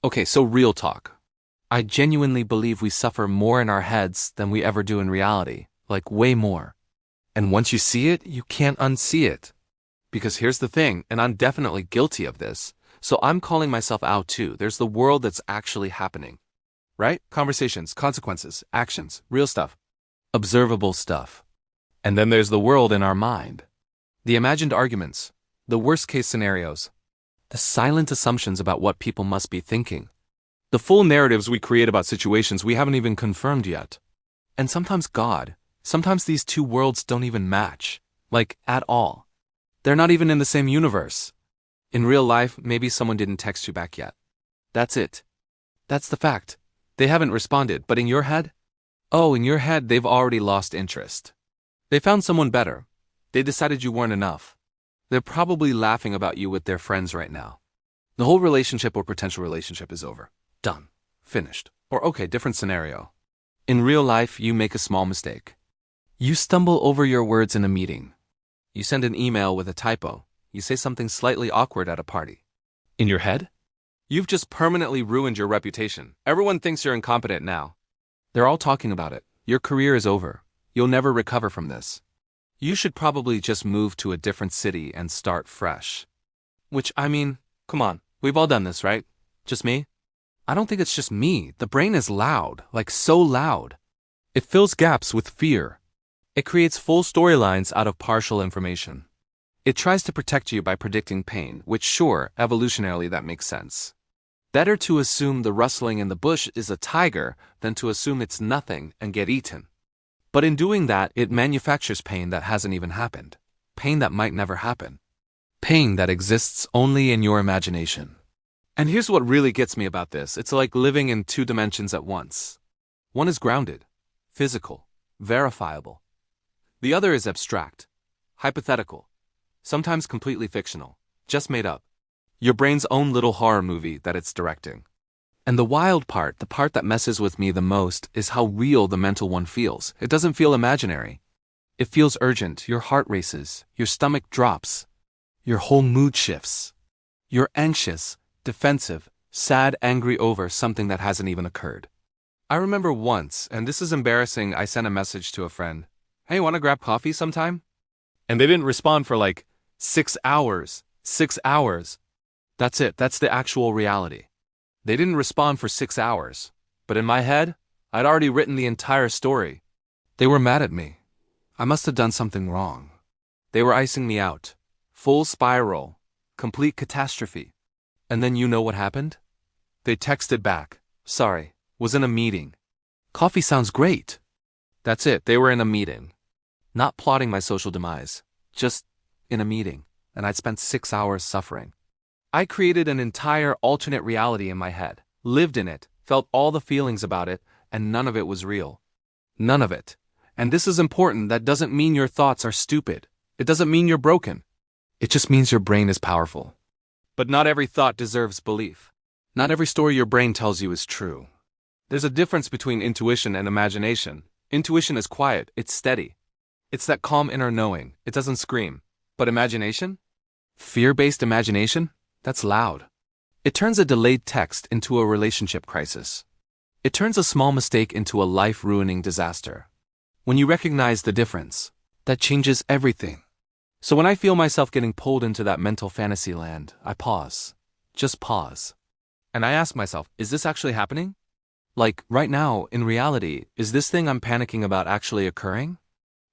Okay, so real talk. I genuinely believe we suffer more in our heads than we ever do in reality, like way more. And once you see it, you can't unsee it. Because here's the thing, and I'm definitely guilty of this, so I'm calling myself out too. There's the world that's actually happening. Right? Conversations, consequences, actions, real stuff. Observable stuff. And then there's the world in our mind. The imagined arguments, the worst case scenarios, the silent assumptions about what people must be thinking, the full narratives we create about situations we haven't even confirmed yet. And sometimes sometimes these two worlds don't even match, like at all. They're not even in the same universe. In real life, maybe someone didn't text you back yet. That's it. That's the fact. They haven't responded, but in your head? Oh, in your head, they've already lost interest. They found someone better. They decided you weren't enough. They're probably laughing about you with their friends right now. The whole relationship or potential relationship is over. Done. Finished. Or okay, different scenario. In real life, you make a small mistake. You stumble over your words in a meeting. You send an email with a typo. You say something slightly awkward at a party. In your head? You've just permanently ruined your reputation. Everyone thinks you're incompetent now. They're all talking about it. Your career is over. You'll never recover from this. You should probably just move to a different city and start fresh. Which, I mean, come on, we've all done this, right? Just me? I don't think it's just me. The brain is loud, like so loud. It fills gaps with fear. It creates full storylines out of partial information. It tries to protect you by predicting pain, which sure, evolutionarily that makes sense. Better to assume the rustling in the bush is a tiger than to assume it's nothing and get eaten. But in doing that, it manufactures pain that hasn't even happened. Pain that might never happen. Pain that exists only in your imagination. And here's what really gets me about this. It's like living in two dimensions at once. One is grounded, physical, verifiable. The other is abstract, hypothetical, sometimes completely fictional, just made up. Your brain's own little horror movie that it's directing. And the wild part, the part that messes with me the most, is how real the mental one feels. It doesn't feel imaginary. It feels urgent. Your heart races. Your stomach drops. Your whole mood shifts. You're anxious, defensive, sad, angry over something that hasn't even occurred. I remember once, and this is embarrassing, I sent a message to a friend. Hey, wanna grab coffee sometime? And they didn't respond for like 6 hours. 6 hours. That's it. That's the actual reality. They didn't respond for 6 hours. But in my head, I'd already written the entire story. They were mad at me. I must have done something wrong. They were icing me out. Full spiral. Complete catastrophe. And then you know what happened? They texted back. Sorry, was in a meeting. Coffee sounds great. That's it. They were in a meeting. Not plotting my social demise. Just in a meeting. And I'd spent 6 hours suffering. I created an entire alternate reality in my head, lived in it, felt all the feelings about it, and none of it was real. None of it. And this is important. That doesn't mean your thoughts are stupid. It doesn't mean you're broken. It just means your brain is powerful. But not every thought deserves belief. Not every story your brain tells you is true. There's a difference between intuition and imagination. Intuition is quiet, it's steady. It's that calm inner knowing. It doesn't scream. But imagination? Fear-based imagination? That's loud. It turns a delayed text into a relationship crisis. It turns a small mistake into a life-ruining disaster. When you recognize the difference, that changes everything. So when I feel myself getting pulled into that mental fantasy land, I pause. Just pause. And I ask myself, is this actually happening? Like, right now, in reality, is this thing I'm panicking about actually occurring?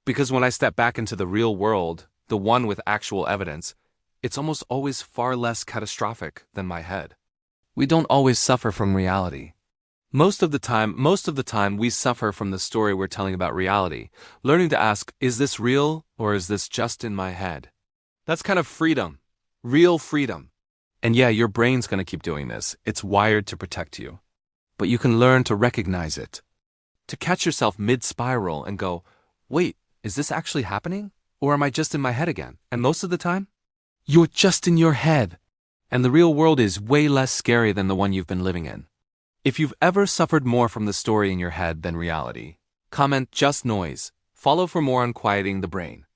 Because when I step back into the real world, the one with actual evidence, it's almost always far less catastrophic than my head. We don't always suffer from reality. Most of the time we suffer from the story we're telling about reality, learning to ask, is this real or is this just in my head? That's kind of freedom. Real freedom. And yeah, your brain's gonna keep doing this. It's wired to protect you. But you can learn to recognize it. To catch yourself mid-spiral and go, wait, is this actually happening? Or am I just in my head again? And most of the time, you're just in your head. And the real world is way less scary than the one you've been living in. If you've ever suffered more from the story in your head than reality, comment just noise. Follow for more on quieting the brain.